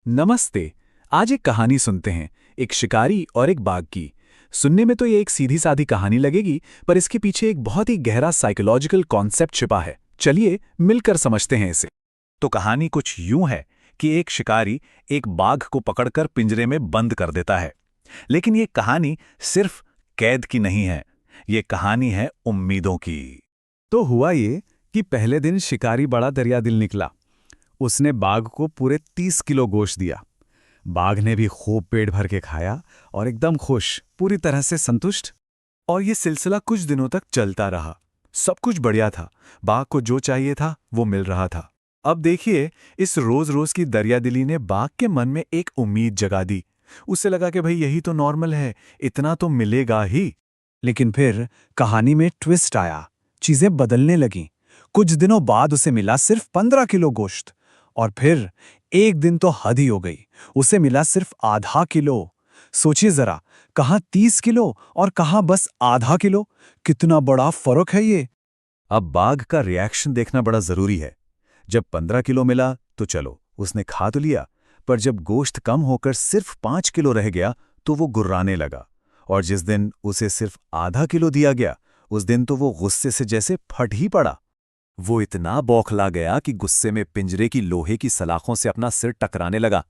नमस्ते। आज एक कहानी सुनते हैं, एक शिकारी और एक बाघ की। सुनने में तो ये एक सीधी सादी कहानी लगेगी, पर इसके पीछे एक बहुत ही गहरा साइकोलॉजिकल कॉन्सेप्ट छिपा है। चलिए मिलकर समझते हैं इसे। तो कहानी कुछ यूं है कि एक शिकारी एक बाघ को पकड़कर पिंजरे में बंद कर देता है। लेकिन ये कहानी सिर्फ कैद की नहीं है, ये कहानी है उम्मीदों की। तो हुआ ये कि पहले दिन शिकारी बड़ा दरियादिल निकला। उसने बाघ को पूरे 30 किलो गोश्त दिया। बाघ ने भी खूब पेट भर के खाया और एकदम खुश, पूरी तरह से संतुष्ट। और ये सिलसिला कुछ दिनों तक चलता रहा। सब कुछ बढ़िया था, बाघ को जो चाहिए था वो मिल रहा था। अब देखिए, इस रोज रोज की दरियादिली ने बाघ के मन में एक उम्मीद जगा दी। उसे लगा कि भाई यही तो नॉर्मल है, इतना तो मिलेगा ही। लेकिन फिर कहानी में ट्विस्ट आया, चीजें बदलने लगीं। कुछ दिनों बाद उसे मिला सिर्फ 15 किलो गोश्त। और फिर एक दिन तो हद ही हो गई, उसे मिला सिर्फ आधा किलो। सोचिए जरा, कहाँ 30 किलो और कहाँ बस आधा किलो। कितना बड़ा फर्क है ये। अब बाघ का रिएक्शन देखना बड़ा जरूरी है। जब 15 किलो मिला तो चलो, उसने खा तो लिया, पर जब गोश्त कम होकर सिर्फ 5 किलो रह गया तो वो गुर्राने लगा। और जिस दिन उसे सिर्फ आधा किलो दिया गया, उस दिन तो वो गुस्से से जैसे फट ही पड़ा। वो इतना बौखला गया कि गुस्से में पिंजरे की लोहे की सलाखों से अपना सिर टकराने लगा।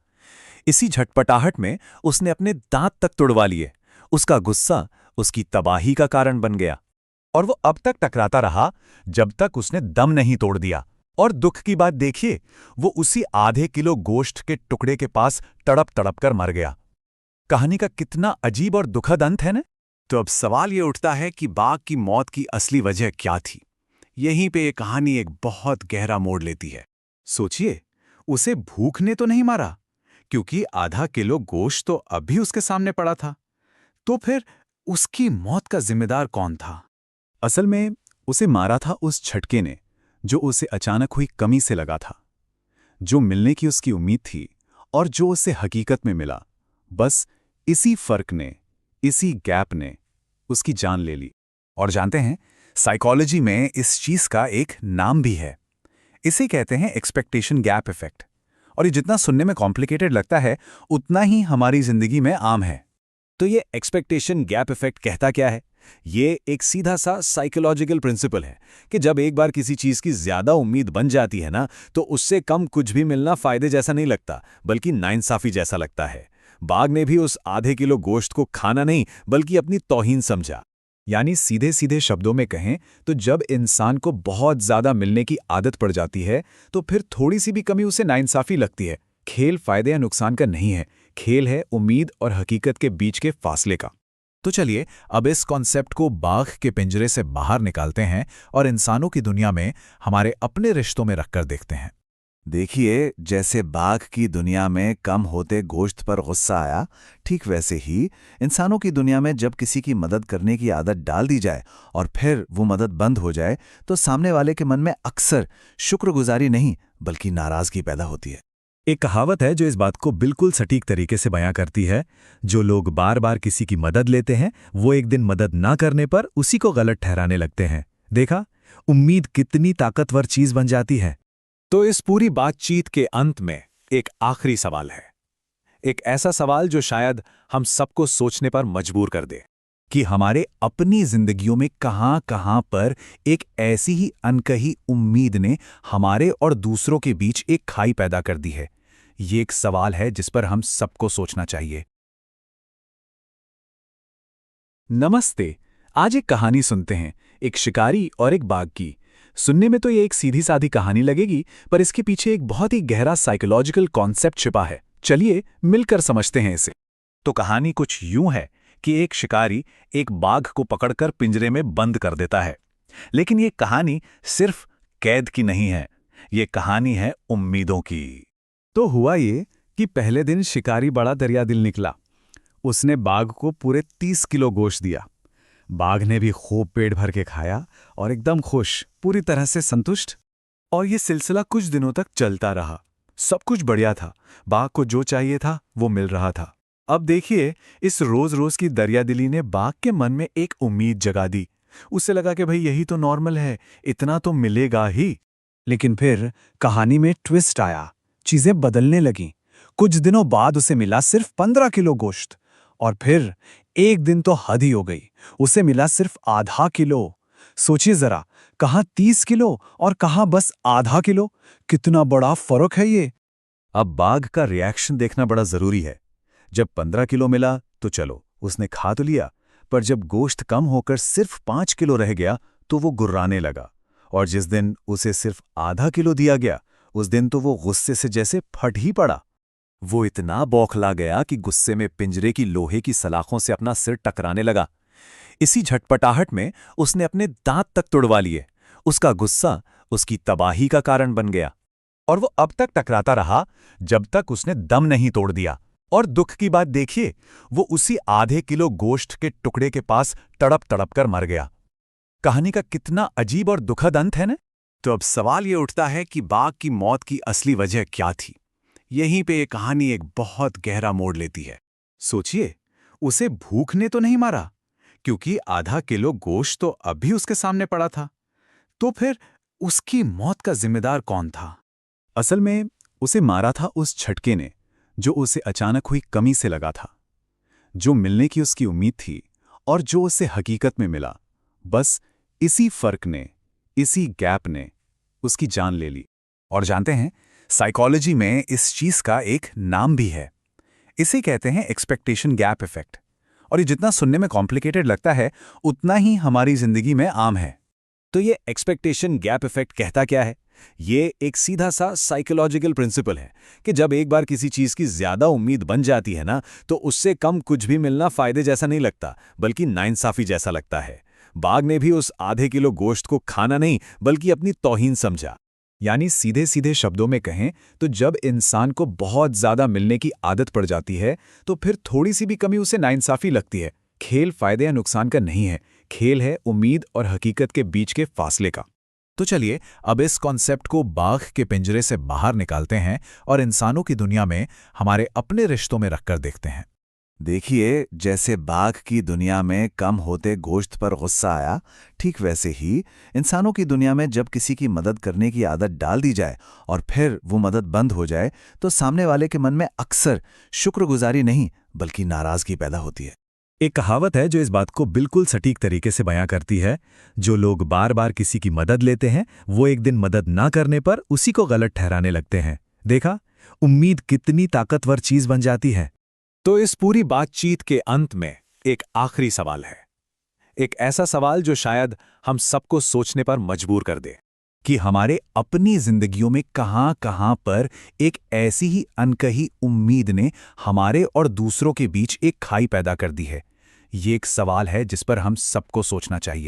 इसी झटपटाहट में उसने अपने दांत तक तुड़वा लिए। उसका गुस्सा उसकी तबाही का कारण बन गया। और वो अब तक टकराता रहा जब तक उसने दम नहीं तोड़ दिया। और दुख की बात देखिए, वो उसी आधे किलो गोश्त के टुकड़े के पास तड़प तड़प कर मर गया। कहानी का कितना अजीब और दुखद अंत है ना। तो अब सवाल ये उठता है कि बाघ की मौत की असली वजह क्या थी। यहीं पे ये कहानी एक बहुत गहरा मोड़ लेती है। सोचिए, उसे भूख ने तो नहीं मारा, क्योंकि आधा किलो गोश्त तो अभी उसके सामने पड़ा था। तो फिर उसकी मौत का जिम्मेदार कौन था? असल में उसे मारा था उस झटके ने, जो उसे अचानक हुई कमी से लगा था। जो मिलने की उसकी उम्मीद थी और जो उसे हकीकत में मिला, बस इसी फर्क ने, इसी गैप ने उसकी जान ले ली। और जानते हैं, साइकोलॉजी में इस चीज का एक नाम भी है। इसे कहते हैं एक्सपेक्टेशन गैप इफेक्ट। और ये जितना सुनने में कॉम्प्लिकेटेड लगता है, उतना ही हमारी जिंदगी में आम है। तो ये एक्सपेक्टेशन गैप इफेक्ट कहता क्या है? ये एक सीधा सा साइकोलॉजिकल प्रिंसिपल है कि जब एक बार किसी चीज की ज्यादा उम्मीद बन जाती है ना, तो उससे कम कुछ भी मिलना फायदे जैसा नहीं लगता, बल्कि नाइंसाफी जैसा लगता है। बाघ ने भी उस आधे किलो गोश्त को खाना नहीं, बल्कि अपनी तौहीन समझा। यानी सीधे सीधे शब्दों में कहें तो जब इंसान को बहुत ज्यादा मिलने की आदत पड़ जाती है, तो फिर थोड़ी सी भी कमी उसे नाइंसाफी लगती है। खेल फायदे या नुकसान का नहीं है, खेल है उम्मीद और हकीकत के बीच के फासले का। तो चलिए अब इस कॉन्सेप्ट को बाघ के पिंजरे से बाहर निकालते हैं और इंसानों की दुनिया में, हमारे अपने रिश्तों में रखकर देखते हैं। देखिए, जैसे बाघ की दुनिया में कम होते गोश्त पर गुस्सा आया, ठीक वैसे ही इंसानों की दुनिया में जब किसी की मदद करने की आदत डाल दी जाए और फिर वो मदद बंद हो जाए, तो सामने वाले के मन में अक्सर शुक्रगुजारी नहीं, बल्कि नाराजगी पैदा होती है। एक कहावत है जो इस बात को बिल्कुल सटीक तरीके से बयां करती है। जो लोग बार बार किसी की मदद लेते हैं, वो एक दिन मदद ना करने पर उसी को गलत ठहराने लगते हैं। देखा, उम्मीद कितनी ताकतवर चीज बन जाती है। तो इस पूरी बातचीत के अंत में एक आखिरी सवाल है। एक ऐसा सवाल जो शायद हम सबको सोचने पर मजबूर कर दे कि हमारे अपनी जिंदगियों में कहां पर एक ऐसी ही अनकही उम्मीद ने हमारे और दूसरों के बीच एक खाई पैदा कर दी है। ये एक सवाल है जिस पर हम सबको सोचना चाहिए। नमस्ते। आज एक कहानी सुनते हैं, एक शिकारी और एक बाघ की। सुनने में तो ये एक सीधी सादी कहानी लगेगी, पर इसके पीछे एक बहुत ही गहरा साइकोलॉजिकल कॉन्सेप्ट छिपा है। चलिए मिलकर समझते हैं इसे। तो कहानी कुछ यूं है कि एक शिकारी एक बाघ को पकड़कर पिंजरे में बंद कर देता है। लेकिन ये कहानी सिर्फ कैद की नहीं है, ये कहानी है उम्मीदों की। तो हुआ ये कि पहले दिन शिकारी बड़ा दरियादिल निकला। उसने बाघ को पूरे 30 किलो गोश्त दिया। बाघ ने भी खूब पेट भर के खाया और एकदम खुश, पूरी तरह से संतुष्ट। और ये सिलसिला कुछ दिनों तक चलता रहा। सब कुछ बढ़िया था, बाघ को जो चाहिए था वो मिल रहा था। अब देखिए, इस रोज रोज की दरियादिली ने बाघ के मन में एक उम्मीद जगा दी। उसे लगा कि भाई यही तो नॉर्मल है, इतना तो मिलेगा ही। लेकिन फिर कहानी में ट्विस्ट आया, चीजें बदलने लगीं। कुछ दिनों बाद उसे मिला सिर्फ 15 किलो गोश्त। और फिर एक दिन तो हद ही हो गई, उसे मिला सिर्फ आधा किलो। सोचिए जरा, कहाँ 30 किलो और कहाँ बस आधा किलो। कितना बड़ा फर्क है ये। अब बाघ का रिएक्शन देखना बड़ा जरूरी है। जब 15 किलो मिला तो चलो, उसने खा तो लिया, पर जब गोश्त कम होकर सिर्फ 5 किलो रह गया तो वो गुर्राने लगा। और जिस दिन उसे सिर्फ आधा किलो दिया गया, उस दिन तो वो गुस्से से जैसे फट ही पड़ा। वो इतना बौखला गया कि गुस्से में पिंजरे की लोहे की सलाखों से अपना सिर टकराने लगा। इसी झटपटाहट में उसने अपने दांत तक तुड़वा लिए। उसका गुस्सा उसकी तबाही का कारण बन गया। और वो अब तक टकराता रहा जब तक उसने दम नहीं तोड़ दिया। और दुख की बात देखिए, वो उसी आधे किलो गोश्त के टुकड़े के पास तड़प तड़प कर मर गया। कहानी का कितना अजीब और दुखद अंत है ना? तो अब सवाल ये उठता है कि बाघ की मौत की असली वजह क्या थी। यहीं पे ये कहानी एक बहुत गहरा मोड़ लेती है। सोचिए, उसे भूख ने तो नहीं मारा, क्योंकि आधा किलो गोश्त तो अब भी उसके सामने पड़ा था। तो फिर उसकी मौत का जिम्मेदार कौन था? असल में उसे मारा था उस झटके ने, जो उसे अचानक हुई कमी से लगा था, जो मिलने की उसकी उम्मीद थी और जो उसे हकीकत में मिला। बस इसी फर्क ने, इसी गैप ने उसकी जान ले ली। और जानते हैं, साइकोलॉजी में इस चीज का एक नाम भी है। इसे कहते हैं एक्सपेक्टेशन गैप इफेक्ट। और ये जितना सुनने में कॉम्प्लिकेटेड लगता है, उतना ही हमारी जिंदगी में आम है। तो ये एक्सपेक्टेशन गैप इफेक्ट कहता क्या है? ये एक सीधा सा साइकोलॉजिकल प्रिंसिपल है कि जब एक बार किसी चीज की ज्यादा उम्मीद बन जाती है ना, तो उससे कम कुछ भी मिलना फायदे जैसा नहीं लगता, बल्कि नाइंसाफी जैसा लगता है। बाघ ने भी उस आधे किलो गोश्त को खाना नहीं, बल्कि अपनी तौहीन समझा। यानी सीधे सीधे शब्दों में कहें तो जब इंसान को बहुत ज्यादा मिलने की आदत पड़ जाती है, तो फिर थोड़ी सी भी कमी उसे नाइंसाफी लगती है। खेल फायदे या नुकसान का नहीं है, खेल है उम्मीद और हकीकत के बीच के फासले का। तो चलिए अब इस कॉन्सेप्ट को बाघ के पिंजरे से बाहर निकालते हैं और इंसानों की दुनिया में हमारे अपने रिश्तों में रखकर देखते हैं। देखिए, जैसे बाघ की दुनिया में कम होते गोश्त पर गुस्सा आया, ठीक वैसे ही इंसानों की दुनिया में जब किसी की मदद करने की आदत डाल दी जाए और फिर वो मदद बंद हो जाए, तो सामने वाले के मन में अक्सर शुक्रगुजारी नहीं, बल्कि नाराजगी पैदा होती है। एक कहावत है जो इस बात को बिल्कुल सटीक तरीके से बयां करती है। जो लोग बार बार किसी की मदद लेते हैं, वो एक दिन मदद ना करने पर उसी को गलत ठहराने लगते हैं। देखा, उम्मीद कितनी ताकतवर चीज बन जाती है। तो इस पूरी बातचीत के अंत में एक आखिरी सवाल है। एक ऐसा सवाल जो शायद हम सबको सोचने पर मजबूर कर दे कि हमारे अपनी जिंदगियों में कहां पर एक ऐसी ही अनकही उम्मीद ने हमारे और दूसरों के बीच एक खाई पैदा कर दी है। ये एक सवाल है जिस पर हम सबको सोचना चाहिए।